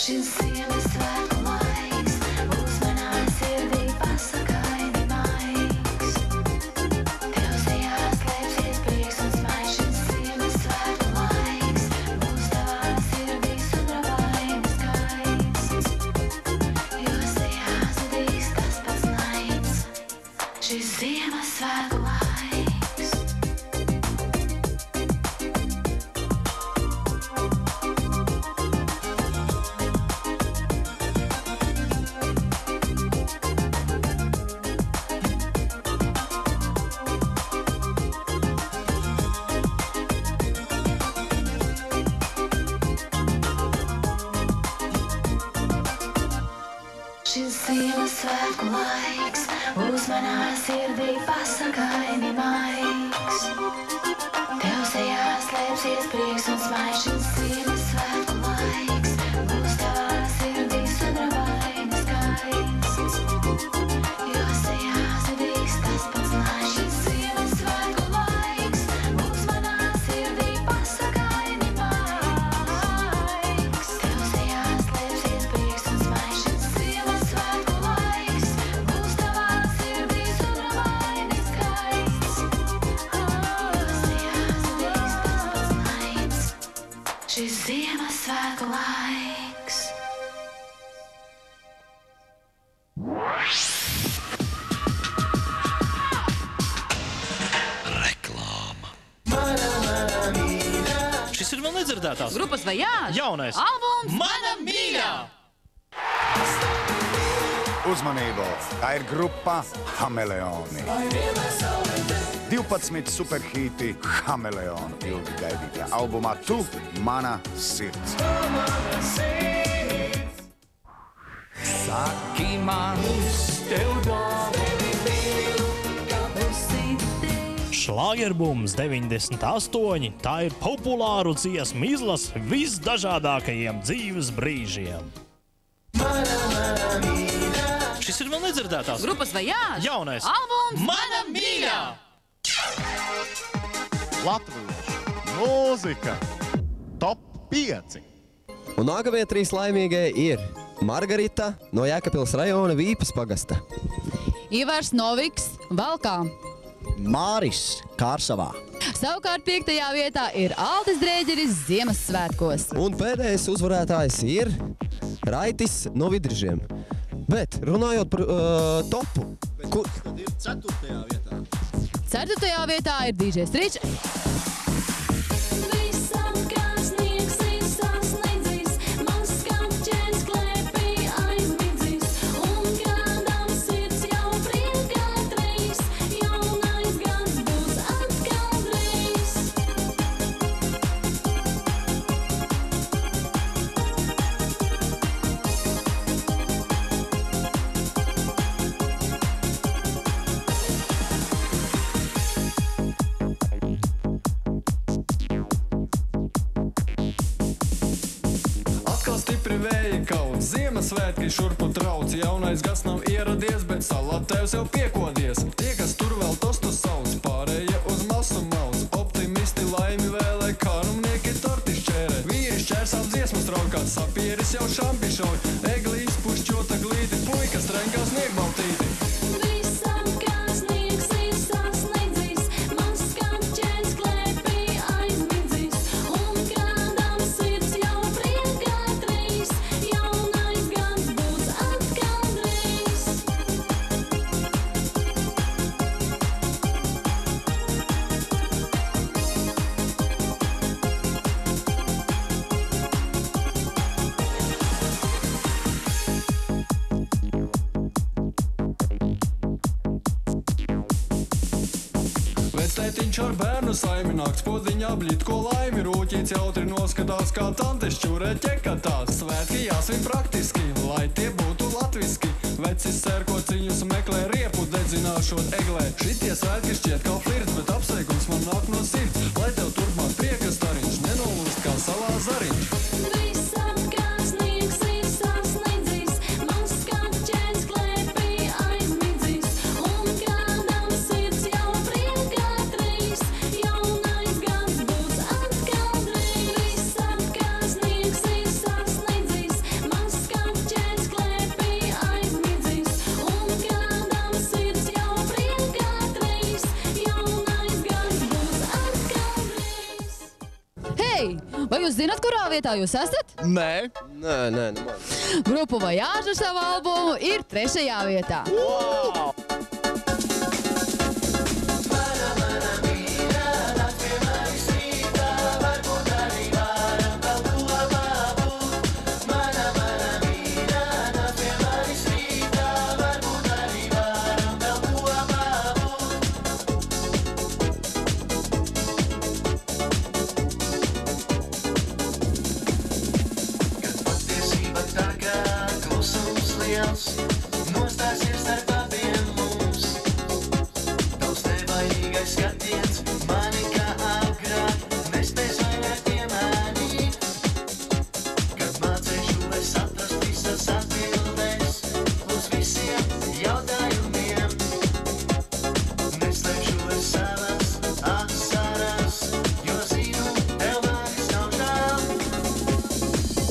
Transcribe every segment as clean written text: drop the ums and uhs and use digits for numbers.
Šis Ziemassvētku laiks būs manā sirdī pasakaini maigs. Tev sejā slēpsies prieks un smaids. Šis Ziemassvētku laiks būs tavā sirdī sudraba vainas skaists. Jo sejā zudīs tas pats naids. Šis Ziemassvētku laiks. Šis Ziemassvētku laiks būs manā sirdī pasakaini maigs. Tev sejā slēpsies prieks un smaids. Šis Ziemassvētku laiks būs tavā sirdī sudraba vainas skaists. Jo sejā zudīs tas pats naids. Šis Ziemassvētku laiks būs manā sirdī pasakaini maigs. Tev sejā slēpsies prieks un smaids. Šis Ziemassvētku laiks būs tavā sirdī sudraba vainas skaists. Šis Ziemassvētku laiks. Reklāma. Šis ir vēl nedzirdētās Grupas Vajāž jaunais albums Mana mīļā! Uzmanību! Tā ir grupa Hameleoni. 12 superhīti Hameleonu ilgi gaidītajā albumā Tu, mana sirds. Saki man, tev Šlāgerbums 98, tā ir populāru dziesmu izlase visdažādākajiem dzīves brīžiem. Šis ir vēl nedzirdētās Grupas Vajāž jaunais albums Mana mīļā! Latviešu mūzika top 5. Un nākamie 3 laimīgie ir Margarita no Jēkabpils rajona Vīpas pagasta, Ivars Noviks Valkā. Māris Kārsavā. Savukārt 5. vietā ir Aldis Drēģeris Ziemassvētkos. un pēdējais uzvarētājs ir Raitis no Vidržiem. Bet runājot par topu, kur... Tad ir 4. vietā. 4. vietā ir DJs Ričs. Visam, kas sniegs, ir sasniedzis, mans kapķēns klēpī aizmidzis, un kādam sirds jau priekā trīs, jaunais gads būs atkal drīz. Atkal stipri vēja kaut, Ziemassvētki šurpu trauc, jaunais gads nav ieradies, bet salā tevs jau piekodies. Tie, kas tur vēl tostus sauc, pārējie uz masu mauc, optimisti laimi vēlē, kārumnieki torti šķērē. Vīri šķērs ap dziesmas traukāt, sapieris jau šampišauj, egli izpušķota glīti, puikas trenkās sniegbaltīti. Visam, kas sniegs, ir sasniedzis, mans kapķēns klēpī aizmidzis, un kādam sirds jau priekā trīs, jaunais gads būs atkal drīz. Vectētiņš ar bērnu saimi nāks podiņā bļit, ko laimi rūķīts jautri noskatās, kā tantes šķurē ķekatās. Svētki jāsvin praktiski, lai tie būtu latviski. Vecis sērkociņus meklē riepu dedzināšot eglē. Šitie svētki šķiet kā flirts, bet apsveikums man nāk no sirds. Lai tev turpmāk prieka stariņš nenolūst kā savā zariņš. Visam, kas sniegs, ir sasniedzis, mans kapķēns klēpī aizmidzis, un kādam sirds jau priekā trīs, jaunais gads būs atkal drīz. Visam, kas sniegs, ir sasniedzis, mans jūs zināt, kurā vietā jūs esat? Nē, Nē. Grupa Voyage ar savu albumu ir 3. vietā. Nostāsies starp abiem mums. Tavs nevainīgais skatiens mani kā agrāk nespēs vairāk piemānīt. Kad mācīšu es atrast visas atbildes uz visiem jautājumiem. Neslēpšu es savas asaras, jo zinu, tev manis nav žēl.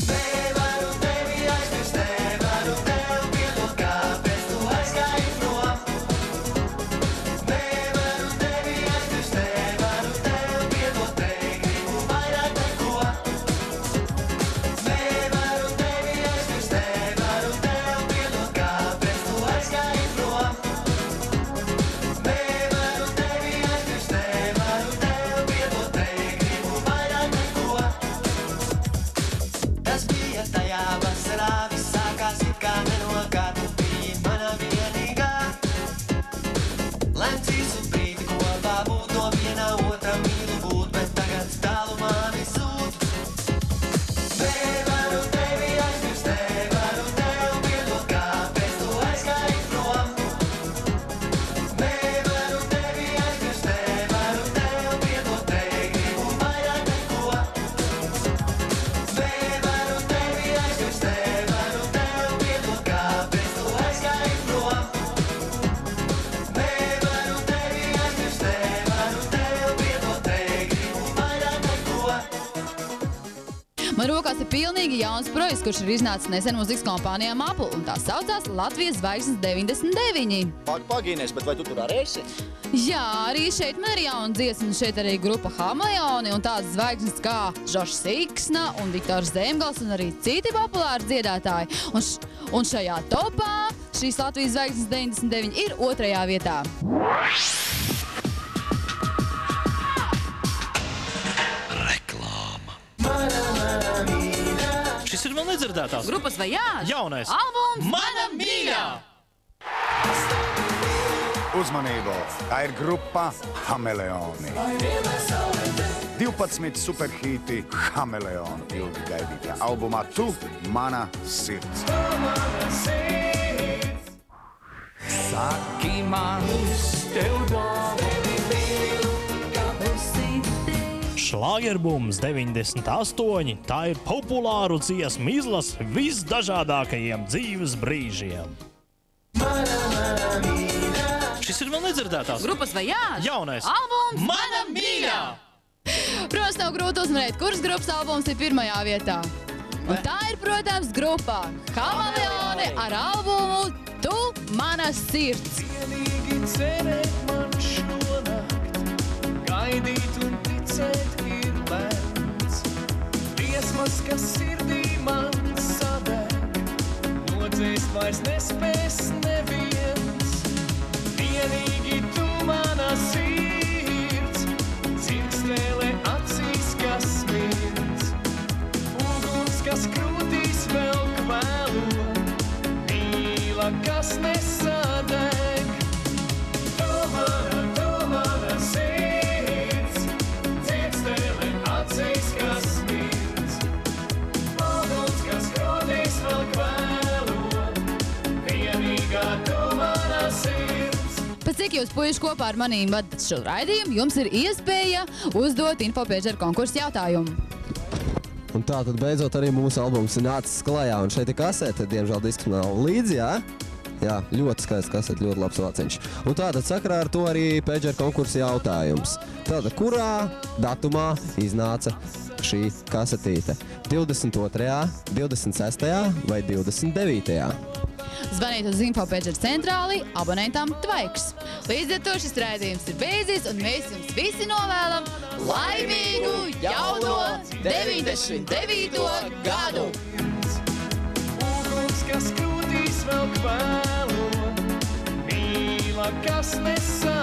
Nevaru tevi aizmirst, nevaru tev piedot, kāpēc tu aizgāji prom. Nevaru tevi aizmirst, nevaru tev piedot, negribu vairāk neko. Nevaru tevi aizmirst, nevaru tev piedot, kāpēc tu aizgāji prom. Nevaru tevi aizmirst, nevaru tev piedot, negribu vairāk neko. Tas bija tajā vasarā, viss sākās it kā nenokā, tu biji mana vienīgā. Lēmts visu brīdi kopā būt, no viena otra mīlu būt, bet tagad tālu mani zūd. Nevaru tevi aizmirst, nevaru tev piedot, kāpēc tu aizgāji prom. Nevaru tevi aizmirst, nevaru tev piedot, negribu vairāk neko. Nevaru tevi aizmirst, nevaru tev piedot, kāpēc tu aizgāji prom. Nevaru tevi aizmirst, nevaru tev piedot, negribu vairāk neko. Man rokās ir pilnīgi jauns projekts, kurš ir iznācis nesen mūzikas kompānijā Apple, un tā saucās Latvijas zvaigznes 99. Pagīnies, bet vai tu tur arī esi? Jā, arī šeit man ir jauna dziesma, un šeit arī grupa Hameleoni, un tādas zvaigznes kā Žošs Siksna un Viktors Zemgals, un arī citi populāri dziedātāji. Un šajā topā šīs Latvijas zvaigznes 99 ir 2. vietā. Šis ir man nedzirdētās. Grupas Voyage Jaunais. albums Mana mīļā! Uzmanību! Tā ir grupa Hameleoni. 12 superhīti Hameleonu ilgi gaidītajā albumā Tu, mana sirds. Saki man, tev domu. Šlāgerbums 98. Tā ir populāru dziesmu izlase visdažādākajiem dzīves brīžiem. Šis ir man nedzirdētās. Grupas Voyage Jaunais. albums Mana mīļā! Protams, nav grūti uzmanēt, kuras grupas albums ir 1. vietā. Un tā ir, protams, grupa Hameleoni ar albumu Tu, mana sirds. Vienīgi cerēt man šonakt, gaidīt un ticēt ir lēmts. Liesmas, kas sirdī man sadeg, nodzēst vairs nespēs neviens. Vienīgi tu, mana sirds, dzirkstēle acīs, kas smirds. Uguns, kas krūtīs vēl kvēlo, mīla, kas nesadeg. Tu mana sirds, dzirkstēle acīs, kas smirds. Uguns, kas krūtīs vēl kvēlo, vienīgā tu mana sirds. Pēc cik jūs puiši kopā ar manīm vadat šo raidījumu, jums ir iespēja uzdot Infopēdžera konkursu jautājumu. Un tā tad beidzot arī mūsu albums ir nācis klajā, un šeit ir kasete, diemžēl disks nav līdzi, jā? Jā, ļoti skaists kasete, ļoti labs vāciņš. Un tātad sakarā ar to arī Pēdžera konkursa jautājums. Tātad, kurā datumā iznāca šī kasetīte? 22., 26. vai 29. Zvaniet uz Info Pager centrāli, abonentam tvaiks. Līdz ar to šis raidījums ir beidzies, un mēs jums visi novēlam laimīgu jauno 99. gadu! Uguns, kas krūtīs vēl kvēlo, mīla, kas nesa